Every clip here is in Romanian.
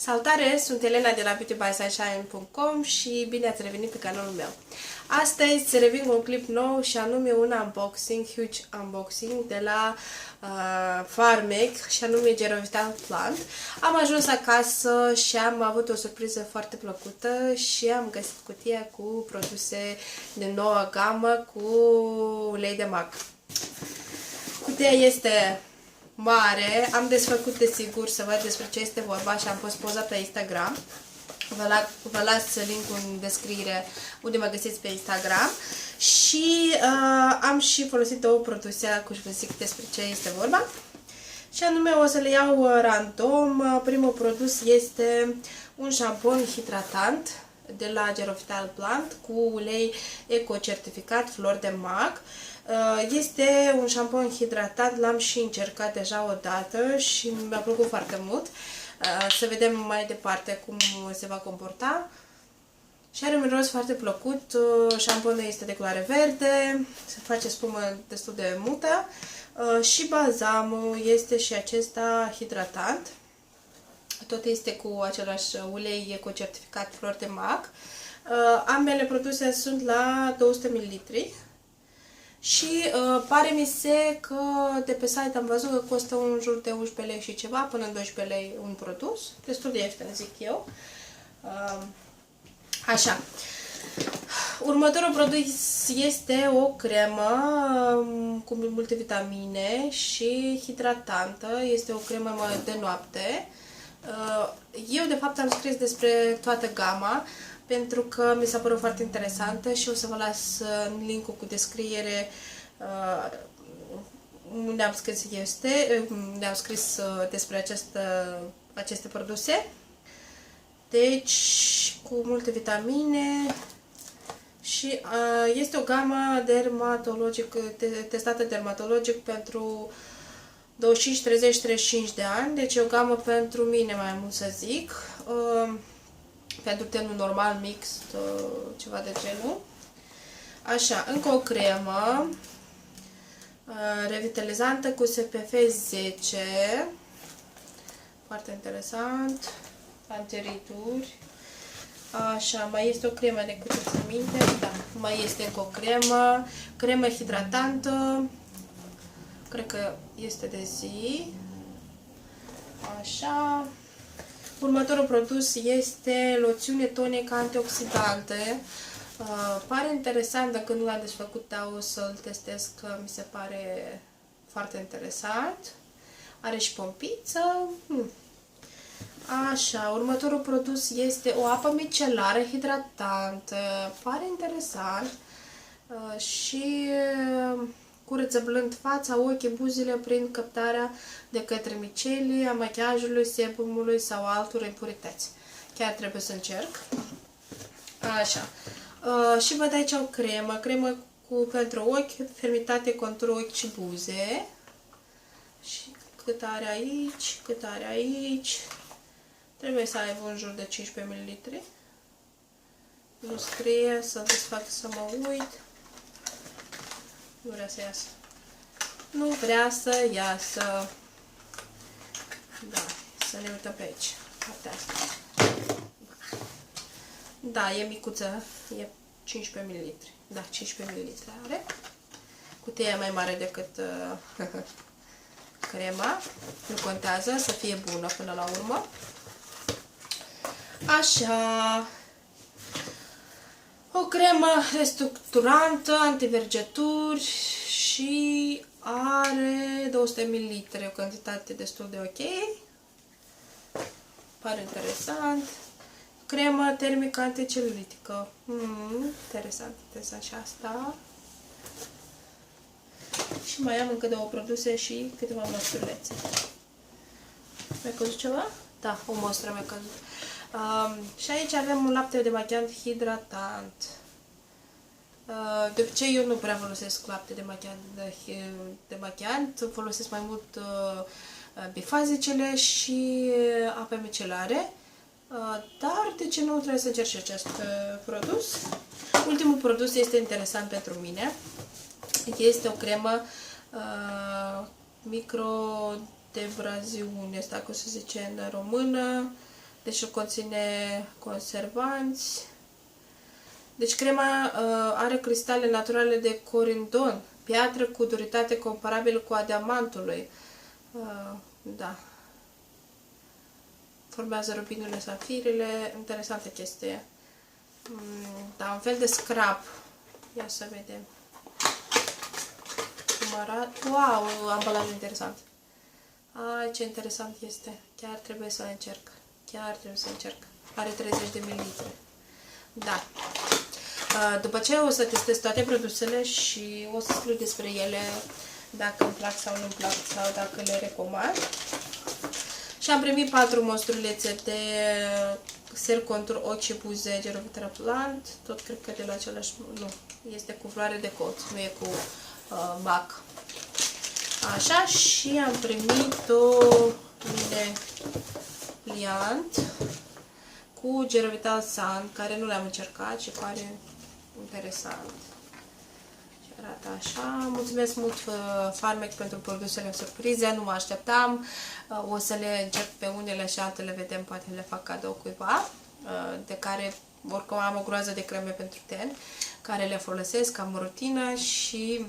Salutare, sunt Elena de la beautybysunshine.com și bine ați revenit pe canalul meu. Astăzi revin cu un clip nou și anume un unboxing, huge unboxing de la Farmec și anume Gerovital Plant. Am ajuns acasă și am avut o surpriză foarte plăcută și am găsit cutia cu produse de nouă gamă cu ulei de mac. Cutia este mare, am desfăcut desigur să văd despre ce este vorba și am pus poza pe Instagram. Vă las link-ul în descriere unde mă găsiți pe Instagram. Și am și folosit două produse, acum vă zic despre ce este vorba. Și anume o să le iau random. Primul produs este un șampon hidratant de la Gerovital Plant cu ulei eco-certificat flori de mac. Este un șampon hidratant, l-am și încercat deja o dată și mi-a plăcut foarte mult. Să vedem mai departe cum se va comporta. Și are un miros foarte plăcut. Șamponul este de culoare verde, se face spumă destul de multă și balzamul este și acesta hidratant. Tot este cu același ulei eco-certificat flori de mac. Ambele produse sunt la 200 ml. Și pare-mi se că de pe site am văzut că costă în jur de 11 lei și ceva, până în 12 lei un produs. Destul de ieftin, zic eu. Așa. Următorul produs este o cremă cu multe vitamine și hidratantă. Este o cremă de noapte. Eu, de fapt, am scris despre toată gama pentru că mi s-a părut foarte interesantă și o să vă las link-ul cu descriere unde am scris despre aceste produse. Deci, cu multe vitamine și este o gamă dermatologic, testată dermatologic pentru 25, 30, 35 de ani. Deci e o gamă pentru mine, mai mult să zic. Pentru tenul normal, mixt, ceva de genul. Așa, încă o cremă revitalizantă cu SPF 10. Foarte interesant. Antirituri. Așa, mai este o cremă de curățăminte. Da, mai este încă o cremă. Cremă hidratantă. Cred că este de zi. Așa. Următorul produs este loțiune tonică antioxidante. Pare interesant, dacă nu l-am desfăcut, o să-l testez, că mi se pare foarte interesant. Are și pompiță. Așa, următorul produs este o apă micelară hidratantă. Pare interesant. Și curăță blând fața, ochii, buzele prin captarea de către micelii a machiajului, sebumului sau altor impurități. Chiar trebuie să încerc. Așa. Și văd aici o cremă pentru ochi, fermitate, contur, ochi și buze. Și cât are aici, cât are aici. Trebuie să aibă în jur de 15 ml. Nu scrie, să desfac să mă uit. Nu vrea să iasă. Nu vrea să iasă. Da, să ne uităm pe aici. Partea asta. Da, e micuță. E 15 ml. Da, 15 ml are. Cutia e mai mare decât crema. Nu contează, să fie bună până la urmă. Așa. O cremă restructurantă, antivergeturi și are 200 ml, o cantitate destul de ok. Pare interesant. Cremă termică anticelulitică. Interesant și asta. Și mai am încă două produse și câteva măsurulețe. Mi-a căzut ceva? Da, o mostră mi-a căzut. Și aici avem un lapte de machiant hidratant. De obicei eu nu prea folosesc lapte de machiant, folosesc mai mult bifazicele și ape micelare. Dar de ce nu trebuie să încerc și acest produs? Ultimul produs este interesant pentru mine. Este o cremă microdebraziune, asta cum se zice în română. Deci nu conține conservanți. Deci crema are cristale naturale de corindon, piatră cu duritate comparabilă cu a diamantului. Da. Formează rubinile, safirele. Interesantă chestie. Da, un fel de scrap. Ia să vedem. Cum arată. Wow, ambalaj interesant. Ai, ce interesant este. Chiar trebuie să încerc. Chiar trebuie să încerc. Are 30 de mililitri. Da. După ce o să testez toate produsele și o să scriu despre ele, dacă îmi plac sau nu îmi plac sau dacă le recomand. Și am primit 4 mostrulețe de Cell Contour ochi și buze Gerovitra Plant. Tot cred că de la același... Nu, este cu floare de cot, nu e cu MAC. Așa, și am primit o liant cu Gerovital Sun, care nu le-am încercat și pare interesant. Și arată așa. Mulțumesc mult Farmex pentru produsele surprize, nu mă așteptam. O să le încerc pe unele și altele, vedem, poate le fac cadou cuiva, de care oricum am o groază de creme pentru ten, care le folosesc, am o rutină și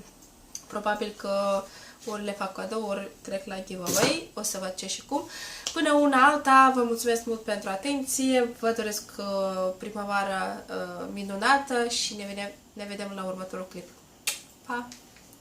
probabil că ori le fac cadou, ori trec la giveaway. O să văd ce și cum. Până una alta, vă mulțumesc mult pentru atenție, vă doresc primăvară minunată și ne vedem la următorul clip. Pa!